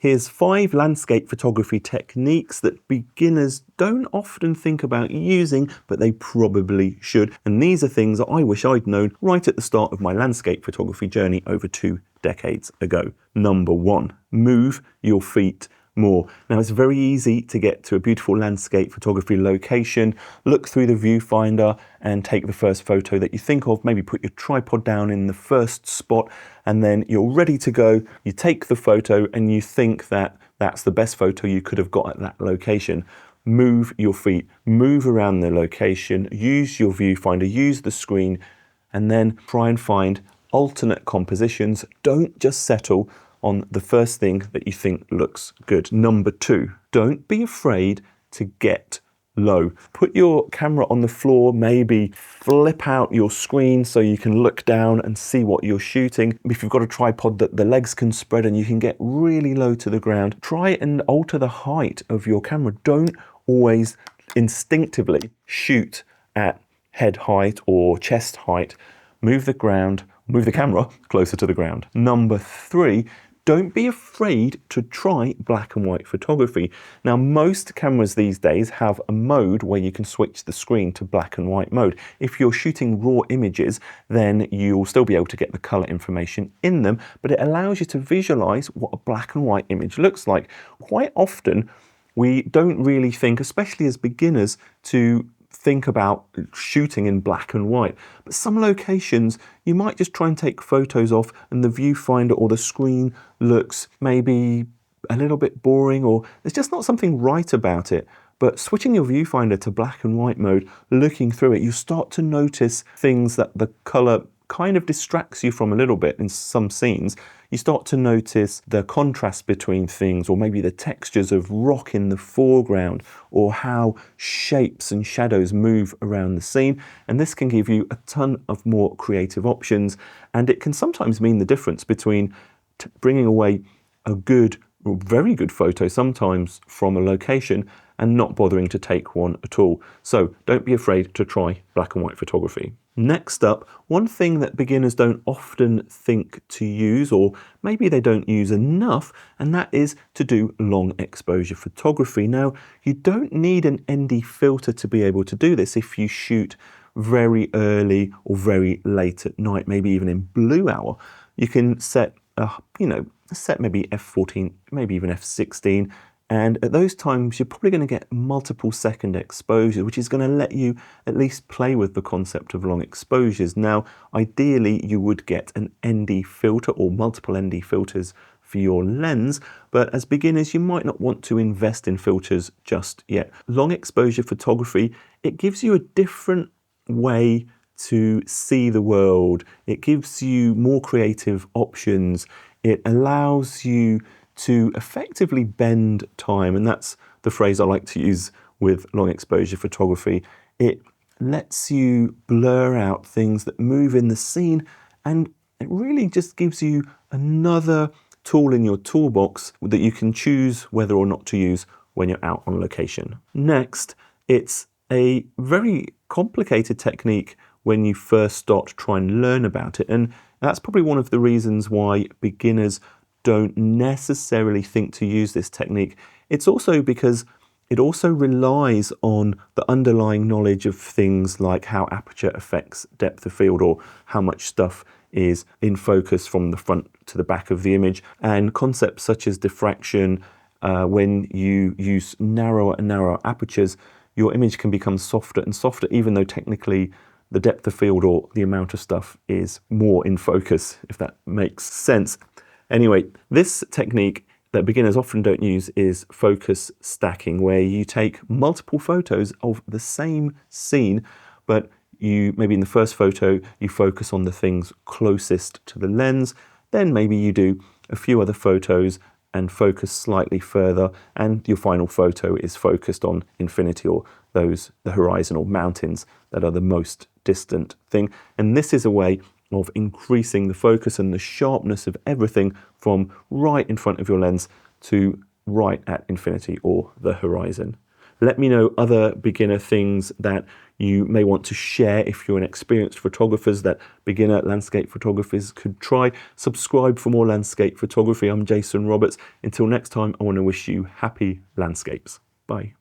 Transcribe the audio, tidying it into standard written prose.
Here's 5 landscape photography techniques that beginners don't often think about using, but they probably should. And these are things that I wish I'd known right at the start of my landscape photography journey over 2 decades ago. Number 1, move your feet more. Now, it's very easy to get to a beautiful landscape photography location, look through the viewfinder and take the first photo that you think of, maybe put your tripod down in the first spot, and then you're ready to go. You take the photo and you think that that's the best photo you could have got at that location. Move your feet, move around the location, use your viewfinder, use the screen, and then try and find alternate compositions. Don't just settle on the first thing that you think looks good. Number 2, don't be afraid to get low. Put your camera on the floor, maybe flip out your screen so you can look down and see what you're shooting. If you've got a tripod that the legs can spread and you can get really low to the ground, try and alter the height of your camera. Don't always instinctively shoot at head height or chest height. Move the camera closer to the ground. Number 3, don't be afraid to try black and white photography. Now, most cameras these days have a mode where you can switch the screen to black and white mode. If you're shooting raw images, then you'll still be able to get the color information in them, but it allows you to visualize what a black and white image looks like. Quite often, we don't really think, especially as beginners, to think about shooting in black and white. But some locations, you might just try and take photos off and the viewfinder or the screen looks maybe a little bit boring, or there's just not something right about it. But switching your viewfinder to black and white mode, looking through it, you start to notice things that the color kind of distracts you from a little bit in some scenes. You start to notice the contrast between things, or maybe the textures of rock in the foreground, or how shapes and shadows move around the scene. And this can give you a ton of more creative options. And it can sometimes mean the difference between bringing away a good or very good photo sometimes from a location and not bothering to take one at all. So don't be afraid to try black and white photography. Next up, one thing that beginners don't often think to use, or maybe they don't use enough, and that is to do long exposure photography. Now, you don't need an ND filter to be able to do this if you shoot very early or very late at night, maybe even in blue hour. You can set, set maybe f14, maybe even f16, and at those times, you're probably going to get multiple second exposures, which is going to let you at least play with the concept of long exposures. Now, ideally, you would get an ND filter or multiple ND filters for your lens, but as beginners, you might not want to invest in filters just yet. Long exposure photography, it gives you a different way to see the world. It gives you more creative options. It allows you to effectively bend time, and that's the phrase I like to use with long exposure photography. It lets you blur out things that move in the scene, and it really just gives you another tool in your toolbox that you can choose whether or not to use when you're out on location. Next, it's a very complicated technique when you first start to try and learn about it, and that's probably one of the reasons why beginners don't necessarily think to use this technique. It's also because it also relies on the underlying knowledge of things like how aperture affects depth of field, or how much stuff is in focus from the front to the back of the image, and concepts such as diffraction. When you use narrower and narrower apertures, your image can become softer and softer, even though technically the depth of field or the amount of stuff is more in focus, if that makes sense. Anyway, this technique that beginners often don't use is focus stacking, where you take multiple photos of the same scene, but maybe in the first photo, you focus on the things closest to the lens. Then maybe you do a few other photos and focus slightly further, and your final photo is focused on infinity, or the horizon or mountains that are the most distant thing. And this is a way of increasing the focus and the sharpness of everything from right in front of your lens to right at infinity or the horizon. Let me know other beginner things that you may want to share if you're an experienced photographers that beginner landscape photographers could try. Subscribe for more landscape photography. I'm Jason Roberts. Until next time, I want to wish you happy landscapes. Bye.